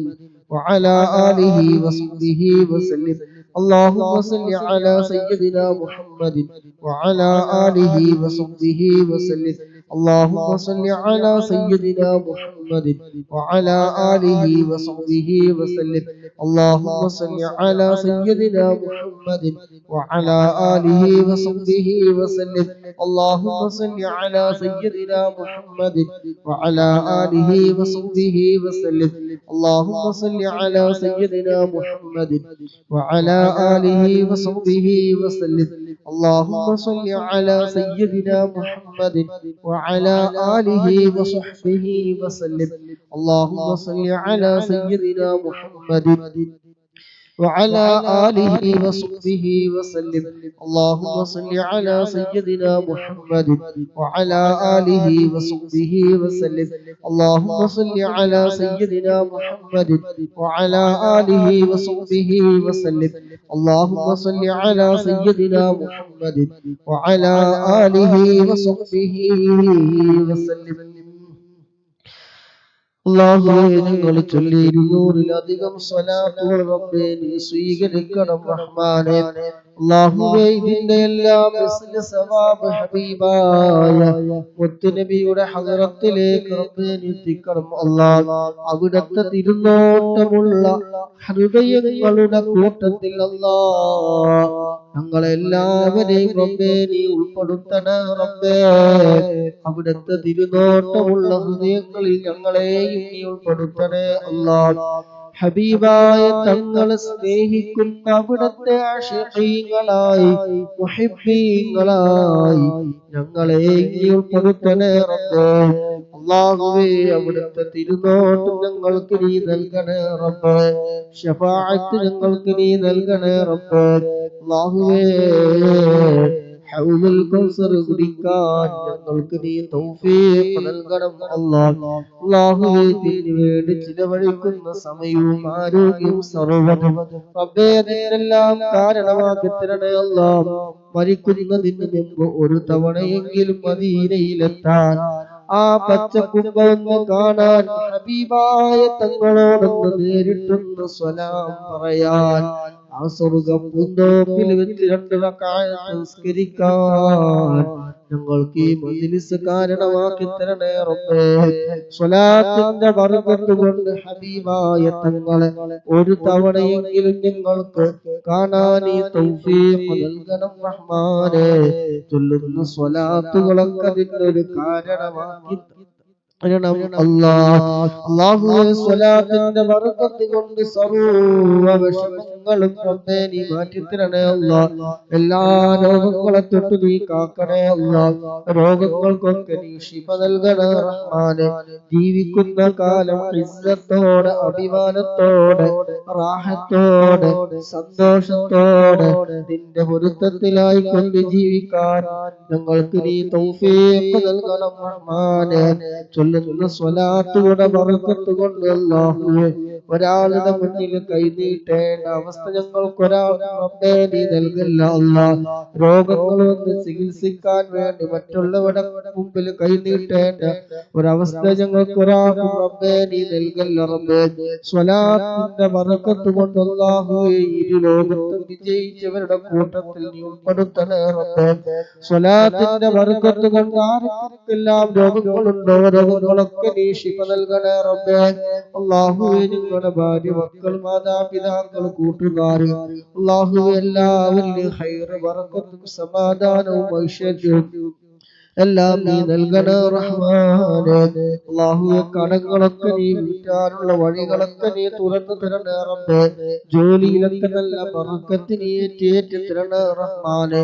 وعلى آله وصحبه وسلم. اللهم صل على سيدنا محمد وعلى آله وصحبه وسلم. اللهم صل على سيدنا محمد وعلى آله وصحبه وسلم. اللهم صل على سيدنا محمد وعلى آله وصحبه وسلم. اللهم صل على سيدنا محمد وعلى آله وصحبه وسلم. اللهم صل على سيدنا محمد وعلى آله وصحبه وسلم. اللهم صل على سيدنا محمد وعلى آله وصحبه وسلم. اللهم صل على سيدنا محمد وعلى آله وصحبه وسلم. اللهم صل على سيدنا محمد وعلى آله وصحبه وسلم. اللهم صل على سيدنا محمد وعلى آله وصحبه وسلم. اللهم صل على سيدنا محمد وعلى آله وصحبه وسلم. അല്ലാഹുവേ, ഞങ്ങൾ ചൊല്ലി 200-ലധികം സ്വലാത്തുകൾ റബ്ബേ നീ സ്വീകരിക്കണം റഹ്മാനേ. അല്ലാഹുവേ, ഇതിന്റെ എല്ലാം സവാബ് ഹബീബായ മുത്തുനബിയുടെ ഹദറത്തിലേക്ക് റബ്ബേ നീ എത്തിക്കണം അല്ലാഹ്. അവിടുത്തെ തിരുനോട്ടമുള്ള ഹൃദയങ്ങളുടെ കൂട്ടത്തിൽ അല്ലാഹ് ഞങ്ങളെല്ലാവരെയും റബ്ബേ നീ ഉൾപ്പെടുത്തണേ റബ്ബേ. അവിടുത്തെ തിരുനോട്ടമുള്ള ഹൃദയങ്ങളിൽ ഞങ്ങളെയും നീ ഉൾപ്പെടുത്തണേ അല്ലാഹ്. ഹബീബായ തങ്ങളെ സ്നേഹിക്കുന്ന അവിടുത്തെ ആശിഖീങ്ങളായി മുഹിബ്ബീങ്ങളായി ഞങ്ങളെയും നീ ഉൾപ്പെടുത്തണേ റബ്ബേ. അല്ലാഹുവേ, അവിടുത്തെ തിരുനോട്ടം ഞങ്ങൾക്ക് നീ നൽകണേ റബ്ബേ. ശഫാഅത്ത് ഞങ്ങൾക്ക് നീ നൽകണേ റബ്ബേ. അല്ലാഹുവേ, ഹൗദുൽ കൗസർ കുടിക്കാൻ ഞങ്ങൾക്ക് നീ തൗഫീഖ് നൽകണം അല്ലാഹ്. അല്ലാഹുവേ തിന്നു വേണ്ടി ചിലവഴിക്കുന്ന സമയവും ആരോഗ്യവും സർവ്വതും റബ്ബേ അതിനെല്ലാം കാരണമാക്കി തരണേ അല്ലാഹ്. മരിക്കുന്നതിന് മുമ്പ് ഒരു തവണയെങ്കിലും മദീനയിലെത്താൻ, ആ പച്ചക്കുമ്പൊന്ന് കാണാൻ, ഹബീബായ തങ്ങളോടൊന്ന് നേരിട്ടൊന്ന് സ്വലാം പറയാൻ, ആ സ്വർഗം പൂന്തോപ്പിൽ വെച്ച് 2 റക്അത്ത് നിസ്കരിക്കാൻ ഞങ്ങൾക്ക് ഈ മജ്ലിസ് കാരണമാക്കി തരണേ റബ്ബേ. സ്വലാത്തിന്റെ ബർക്കത്ത് കൊണ്ട് ഹബീബായ തങ്ങളെ ഒരു തവണയെങ്കിലും ഞങ്ങൾക്ക് കാണാൻ ഈ തൗഫീഖ് നൽകണം റഹ്മാനേ. ചൊല്ലുന്ന സ്വലാത്തുകളൊക്കെ അതിനൊരു കാരണമാക്കി അല്ലാഹുവേ, സ്വലാത്തിന്റെ ബർക്കത്ത് കൊണ്ട് സർവ്വ വിഷമങ്ങളും റബ്ബേ നീ മാറ്റിത്തരണേ അല്ലാഹ്. എല്ലാ രോഗങ്ങളെ തൊട്ട് നീ കാക്കണേ അല്ലാഹ്. രോഗങ്ങൾക്കൊക്കെ നീ ശിഫ നൽകണേ റഹ്മാനേ. ജീവിക്കുന്ന കാലം ഇസ്സത്തോടെ, അഭിമാനത്തോടെ, റാഹത്തോടെ, സന്തോഷത്തോടെ നിന്റെ പൊരുത്തത്തിലായി കൊണ്ട് ജീവിക്കാൻ ഞങ്ങൾക്ക് നീ തൗഫീഖ് നൽകണം റഹ്മാനേ. ചൊല്ലുന്ന സ്വലാത്തുകളുടെ ബർക്കത്ത് കൊണ്ട് അല്ലാഹുവേ, ഒരാളുടെ മുന്നിൽ കൈനീട്ടേണ്ട അവസ്ഥ ഞങ്ങൾക്കൊരാളും റബ്ബേ നീ നൽകല്ല അല്ലാഹ്. രോഗങ്ങൾ വന്ന് ചികിത്സിക്കാൻ വേണ്ടി മറ്റുള്ളവരുടെ മുമ്പിൽ കൈനീട്ടേണ്ട ഒരവസ്ഥ ഞങ്ങൾക്കൊരാൾക്കും റബ്ബേ നീ നൽകല്ല റബ്ബേ. സ്വലാത്തിന്റെ ബർക്കത്ത് കൊണ്ട് അല്ലാഹുവേ, ഇരു ലോകത്തും വിജയിച്ചവരുടെ കൂട്ടത്തിൽ നീ ഉൾപ്പെടുത്തണേ റബ്ബേ. സ്വലാത്തിന്റെ ബർക്കത്ത് കൊണ്ട് ആർക്കെല്ലാം രോഗങ്ങളുണ്ടോ രോഗങ്ങളൊക്കെ നീ ശിഫ നൽകണേ റബ്ബേ. അല്ലാഹുവേ, നിങ്ങളുടെ ഭാര്യ, മക്കൾ, മാതാപിതാക്കൾ, കൂട്ടുകാർ അല്ലാഹുവേ എല്ലാവരിലും ഖൈറ്, ബർക്കത്തും സമാധാനവും ഐശ്വര്യവും എല്ലാം നീ നൽകണേ റഹ്മാനേ. അല്ലാഹുവേ, കടങ്ങളൊക്കെ നീ വീട്ടാനുള്ള വഴികളൊക്കെ നീ തുറന്നു തരണേ റബ്ബേ. ജോലിയിലൊക്കെ നല്ല ബർക്കത്ത് നീ ഏറ്റേറ്റ് തരണേ റഹ്മാനേ.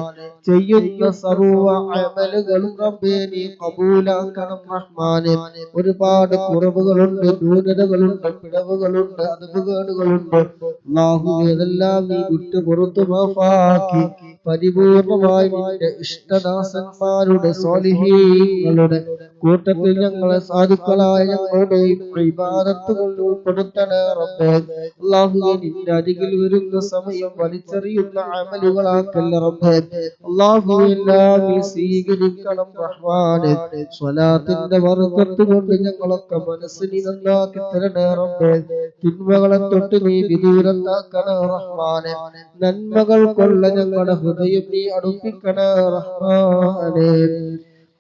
ചെയ്യുന്ന സർവ്വ അമലുകളും റബ്ബേ നീ ഖബൂലാക്കണം റഹ്മാനേ. ഒരുപാട് കുറവുകളുണ്ട്, ന്യൂനതകളുണ്ട്, പിഴവുകളുണ്ട്, അതവുകേടുകളുണ്ട് അല്ലാഹുവേ, അതെല്ലാം നീ വിട്ടു പുറത്തു മാഫാക്കി പരിപൂർണമായി നിന്റെ ഇഷ്ടദാസന്മാരുടെ സ്വാലിഹീങ്ങളുടെ കൂട്ടത്തിൽ ഞങ്ങളെ സാധുക്കളായ ഞങ്ങളുടെയും ഇബാദത്തുകൾ ഉൾപ്പെടുത്തണേ റബ്ബേ. അല്ലാഹുവേ, നിന്റെ അരികിൽ വരുന്ന സമയം വലിച്ചെറിയുന്ന അമലുകളാക്കല്ല റബ്ബേ. അല്ലാഹുവേ, എല്ലാം നീ സ്വീകരിക്കണം റഹ്മാനേ. സ്വലാത്തിന്റെ ബർക്കത്ത് കൊണ്ട് ഞങ്ങളൊക്കെ മനസ്സിനെ നന്നാക്കി തരണേ റബ്ബേ. തിന്മകളെ തൊട്ട് നീ വിദൂരത്താക്കണേ റഹ്മാനേ. നന്മകൾ കൊള്ള ഞങ്ങളുടെ ഹൃദയം നീ അടുപ്പിക്കണേ റഹ്മാനേ.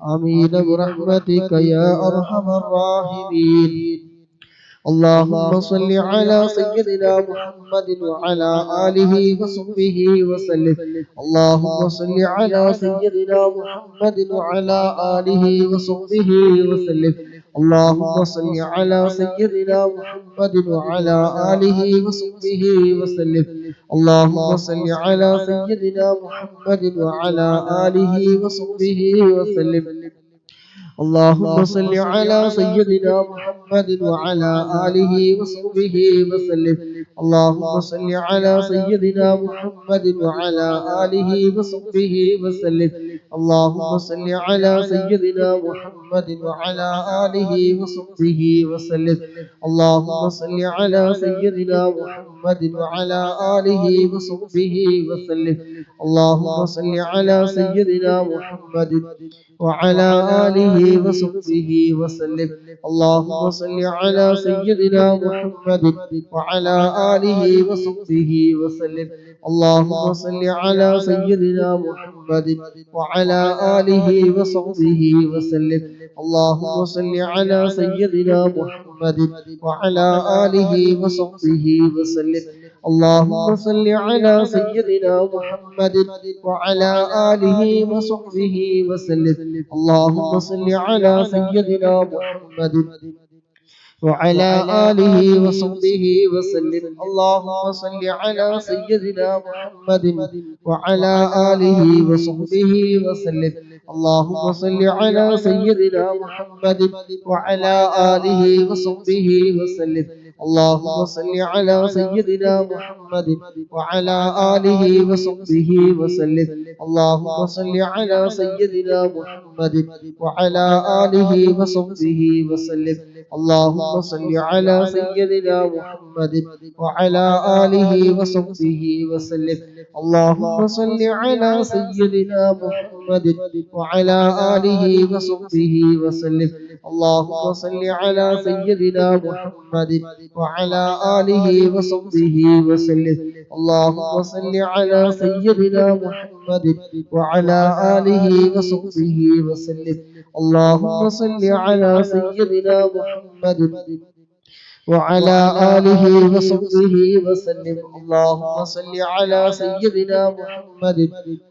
ആമീൻ ബിറഹ്മതിക യാ അർഹമർ റാഹിമീൻ. اللهم صل على سيدنا محمد وعلى آله وصحبه وسلم. اللهم صل على سيدنا محمد وعلى آله وصحبه وسلم. اللهم صل على سيدنا محمد وعلى آله وصحبه وسلم. اللهم صل على سيدنا محمد وعلى آله وصحبه وسلم. اللهم صل على سيدنا محمد وعلى آله وصحبه وسلم. اللهم صل على سيدنا محمد وعلى آله وصحبه وسلم. اللهم صل على سيدنا محمد وعلى آله وصحبه وسلم. اللهم صل على سيدنا محمد وعلى آله وصحبه وسلم. اللهم صل على سيدنا محمد وعلى آله وصحبه وسلم. اللهم صل على سيدنا محمد وعلى آله وصحبه وسلم. اللهم صل على سيدنا محمد وعلى آله وصحبه وسلم. اللهم صل على سيدنا محمد وعلى آله وصحبه وسلم. اللهم صل على سيدنا محمد وعلى آله وصحبه وسلم. اللهم صل على سيدنا محمد وعلى آله وصحبه وسلم. اللهم صل على سيدنا محمد وعلى آله وصحبه وسلم. اللهم صل على سيدنا محمد وعلى آله وصحبه وسلم. اللهم صل على سيدنا محمد وعلى آله وصحبه وسلم. اللهم صل على سيدنا محمد وعلى آله وصحبه وسلم. اللهم صل على سيدنا محمد وعلى آله وصحبه وسلم. اللهم صل على سيدنا محمد وعلى آله وصحبه وسلم. اللهم صل على سيدنا محمد وعلى آله وصحبه وسلم. اللهم صل على سيدنا محمد وعلى آله وصحبه وسلم. اللهم صل على سيدنا محمد وعلى آله وصحبه وسلم. اللهم صل على سيدنا محمد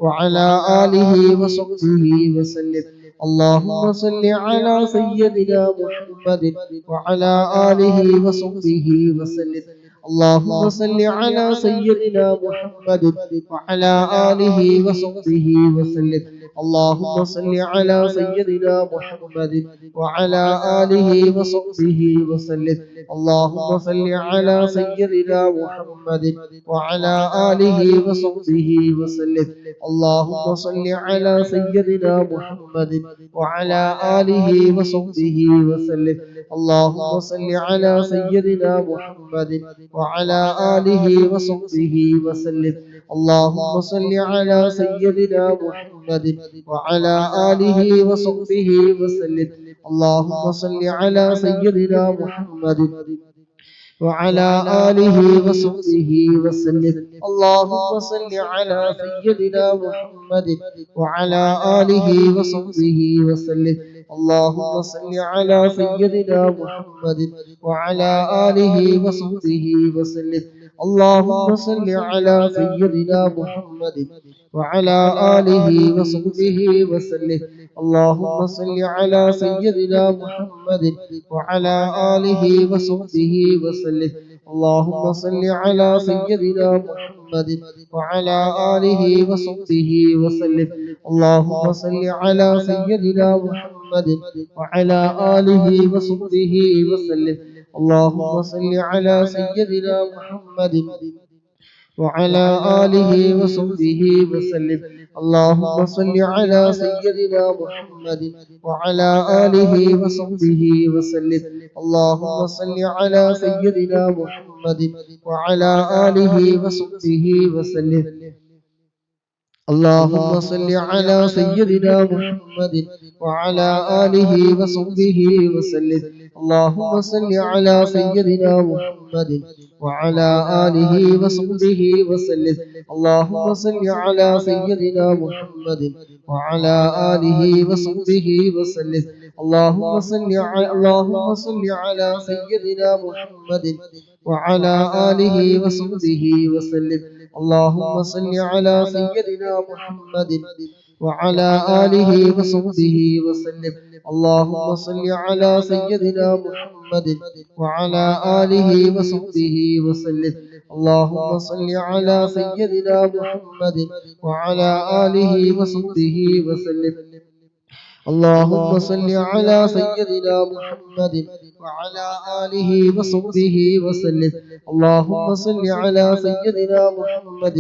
وعلى آله وصحبه وسلم. اللهم صل على سيدنا محمد وعلى آله وصحبه وسلم. اللهم صل على سيدنا محمد وعلى آله وصحبه وسلم. اللهم صل على سيدنا محمد وعلى آله وصحبه وسلم. اللهم صل على سيدنا محمد وعلى آله وصحبه وسلم. اللهم صل على سيدنا محمد وعلى آله وصحبه وسلم. اللهم صل على سيدنا محمد وعلى آله وصحبه وسلم. اللهم صل على سيدنا محمد وعلى آله وصحبه وسلم. اللهم صل على سيدنا محمد وعلى آله وصحبه وسلم. اللهم صل على سيدنا محمد وعلى آله وصحبه وسلم. اللهم صل على سيدنا محمد وعلى آله وصحبه وسلم. اللهم صل على سيدنا محمد وعلى آله وصحبه وسلم. اللهم صل على سيدنا محمد وعلى آله وصحبه وسلم. اللهم صل على سيدنا محمد وعلى آله وصحبه وسلم. اللهم صل على سيدنا محمد وعلى آله وصحبه وسلم. اللهم صل على سيدنا محمد وعلى آله وصحبه وسلم. اللهم صل على سيدنا محمد وعلى آله وصحبه وسلم. اللهم صل على سيدنا محمد وعلى آله وصحبه وسلم. اللهم صل على سيدنا محمد وعلى آله وصحبه وسلم. اللهم صل على سيدنا محمد وعلى آله وصحبه وسلم. اللهم صل على سيدنا محمد وعلى آله وصحبه وسلم. اللهم صل على سيدنا محمد وعلى آله وصحبه وسلم. اللهم صل على سيدنا محمد وعلى آله وصحبه وسلم. اللهم صل على سيدنا محمد وعلى آله وصحبه وسلم. اللهم صل على سيدنا محمد وعلى آله وصحبه وسلم. اللهم صل على سيدنا محمد وعلى آله وصحبه وسلم. اللهم صل على سيدنا محمد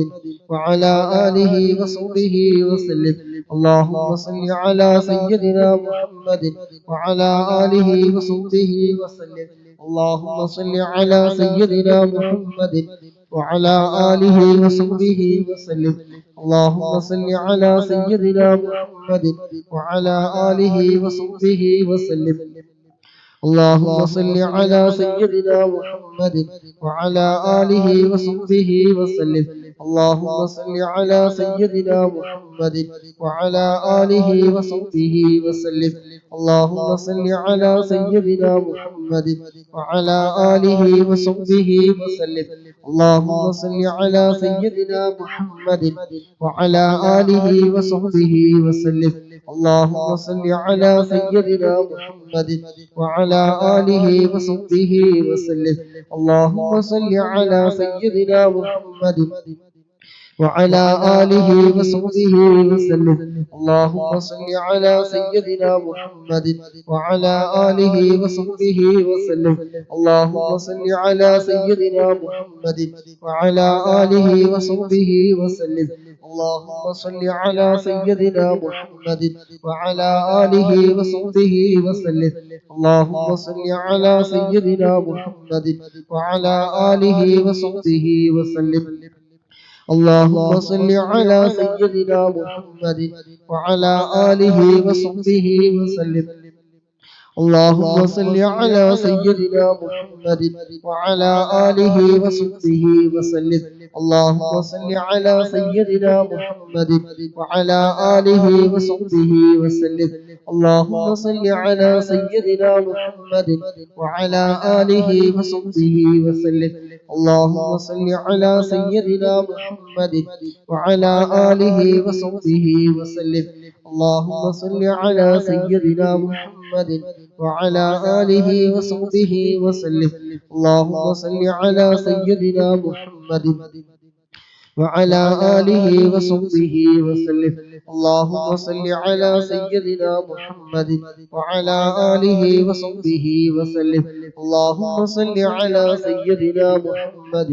وعلى آله وصحبه وسلم. اللهم صل على سيدنا محمد وعلى آله وصحبه وسلم. اللهم صل على سيدنا محمد وعلى آله وصحبه وسلم. اللهم صل على سيدنا محمد وعلى آله وصحبه وسلم. اللهم صل على سيدنا محمد وعلى آله وصحبه وسلم. اللهم صل على سيدنا محمد وعلى آله وصحبه وسلم. اللهم صل على سيدنا محمد وعلى آله وصحبه وسلم. اللهم صل على سيدنا محمد وعلى آله وصحبه وسلم. اللهم صل على سيدنا محمد وعلى آله وصحبه وسلم اللهم صل على سيدنا محمد وعلى آله وصحبه وسلم اللهم صل على سيدنا محمد وعلى آله وصحبه وسلم اللهم صل على سيدنا محمد وعلى آله وصحبه وسلم اللهم صل على سيدنا محمد وعلى آله وصحبه وسلم اللهم صل على سيدنا محمد وعلى آله وصحبه وسلم اللهم صل على سيدنا محمد وعلى آله وصحبه وسلم اللهم صل على سيدنا محمد وعلى آله وصحبه وسلم اللهم صل على سيدنا محمد وعلى آله وصحبه وسلم اللهم صل على سيدنا محمد وعلى آله وصحبه وسلم اللهم صل على سيدنا محمد وعلى آله وصحبه وسلم اللهم صل على سيدنا محمد وعلى آله وصحبه وسلم اللهم صل على سيدنا محمد وعلى آله وصحبه وسلم اللهم صل على سيدنا محمد وعلى آله وصحبه وسلم اللهم صل على سيدنا محمد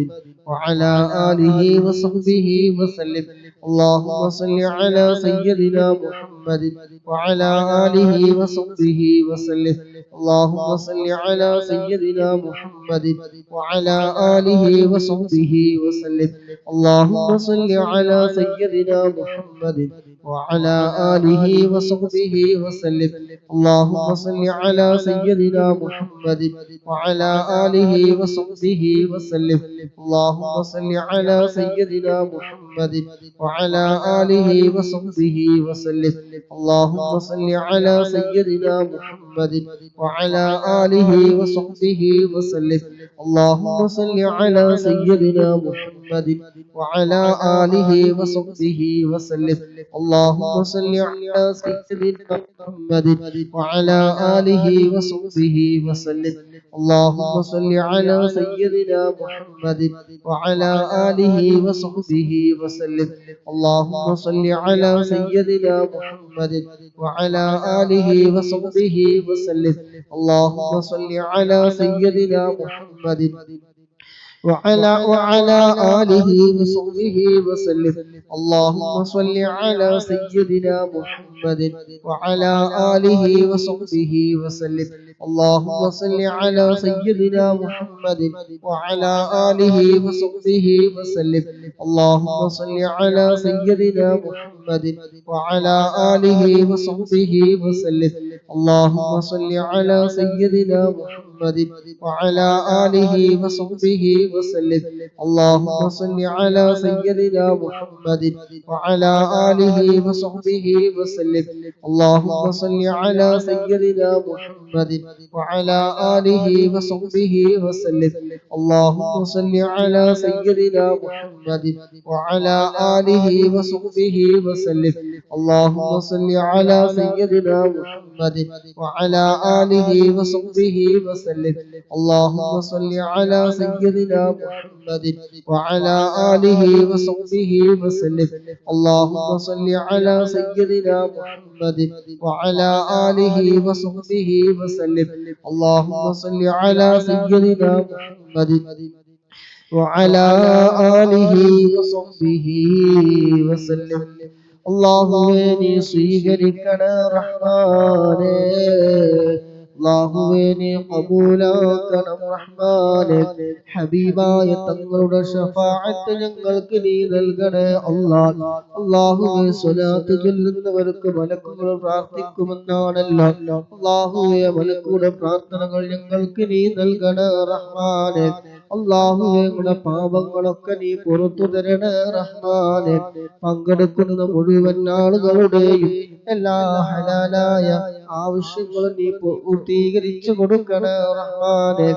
وعلى آله وصحبه وسلم اللهم صل على سيدنا محمد وعلى آله وصحبه وسلم اللهم صل على سيدنا محمد وعلى آله وصحبه وسلم اللهم صل على سيدنا محمد وعلى آله وصحبه وسلم اللهم صل على سيدنا محمد وعلى آله وصحبه وسلم اللهم صل على سيدنا محمد وعلى آله وصحبه وسلم اللهم صل على سيدنا محمد وعلى آله وصحبه وسلم اللهم صل على سيدنا محمد وعلى آله وصحبه وسلم اللهم صل على سيدنا محمد وعلى آله وصحبه وسلم اللهم صل على سيدنا محمد وعلى آله وصحبه وسلم اللهم صل على سيدنا محمد وعلى آله وصحبه وسلم اللهم صل على سيدنا محمد وعلى آله وصحبه وسلم اللهم صل على سيدنا محمد وعلى آله وصحبه وسلم اللهم صل على سيدنا محمد وعلى آله وصحبه وسلم اللهم صل على سيدنا محمد وعلى آله وصحبه وسلم اللهم صل على سيدنا محمد وعلى آله وصحبه وسلم اللهم صل على سيدنا محمد وعلى آله وصحبه وسلم اللهم صل على سيدنا محمد وعلى آله وصحبه وسلم اللهم صل على سيدنا محمد وعلى آله وصحبه وسلم اللهم صل على سيدنا محمد وعلى آله وصحبه وسلم اللهم صل على سيدنا محمد وعلى آله وصحبه وسلم اللهم صل على سيدنا محمد وعلى آله وصحبه وسلم اللهم صل على سيدنا محمد وعلى آله وصحبه وسلم അല്ലാഹുവേ നീ സ്വീകരിക്കണ റഹ്മാനേ അല്ലാഹുവേ നീ ഖബൂലാക്കണം റഹ്മാനേ ഹബീബായ തങ്ങളുടെ ശഫാഅത്ത് ഞങ്ങൾക്ക് നീ നൽകണേ അല്ലാഹ് അല്ലാഹുവേ സ്വലാത്ത് ചൊല്ലുന്നവർക്ക് മലക്കുകൾ പ്രാർത്ഥിക്കുമെന്നാണല്ലോ അല്ലാഹുവേ മലക്കുകളുടെ പ്രാർത്ഥനകൾ ഞങ്ങൾക്ക് നീ നൽകണേ റഹ്മാനേ അല്ലാഹുവേ ഞങ്ങളുടെ പാപങ്ങളൊക്കെ നീ പുറത്തു തരണേ റഹ്മാനേ പങ്കെടുക്കുന്ന മുഴുവൻ ആളുകളുടെയും എല്ലാ ഹലാലായ ആവശ്യങ്ങൾ നീ പൂർത്തീകരിച്ചു കൊടുക്കണേ റഹ്മാനെ.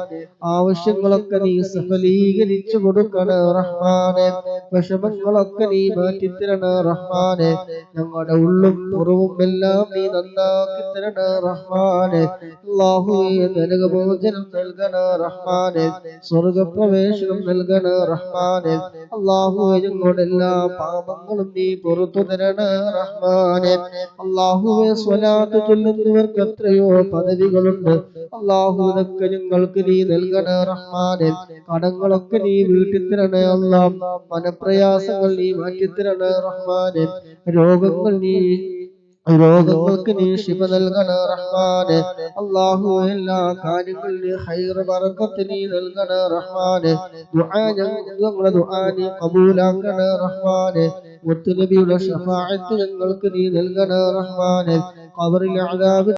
ആവശ്യങ്ങളൊക്കെ നീ സഫലീകരിച്ചു കൊടുക്കണേ റഹ്മാനെ. വിഷമങ്ങളൊക്കെ നീ മാറ്റിത്തരണേ റഹ്മാനെ. ഞങ്ങളുടെ ഉള്ളും പുറവും എല്ലാം നീ നന്നാക്കി തരണേ റഹ്മാനെ. അല്ലാഹുവേ നരകമോചനം നൽകണേ റഹ്മാനെ. സ്വർഗപ്രവേശനം നൽകണേ റഹ്മാനെ. അല്ലാഹുവേ ഞങ്ങളുടെ എല്ലാ പാപങ്ങളും നീ പുറത്തു തരണേ റഹ്മാനെ. അല്ലാഹുവേ സ്വലാത്ത് ചൊല്ലുന്നവർക്ക് എത്രയോ പദവികളുണ്ട്. അല്ലാഹു ഇതൊക്കെ ഞങ്ങൾക്ക് നീ നൽകണേ റഹ്മാനെ. കടങ്ങളൊക്കെ നീ വീട്ടിത്തരണേ അല്ലാഹ്. മനപ്രയാസങ്ങൾ നീ മാറ്റിത്തരണേ റഹ്മാനെ. രോഗങ്ങൾക്ക് നീ ശിഫ നൽകണേ റഹ്മാനെ. അല്ലാഹു എല്ലാ കാര്യങ്ങളിലും ഖൈറ് ബറക്കത്ത് നീ നൽകണേ റഹ്മാനെ. ഞങ്ങളുടെ ദുആ നീ ഖബൂലാക്കണേ റഹ്മാനെ. മുത്തുനബിയുടെ ശഫാഅത്ത് ഞങ്ങൾക്ക് നീ നൽകണേ റഹ്മാനെ. ഖബറിൽ അദാബ്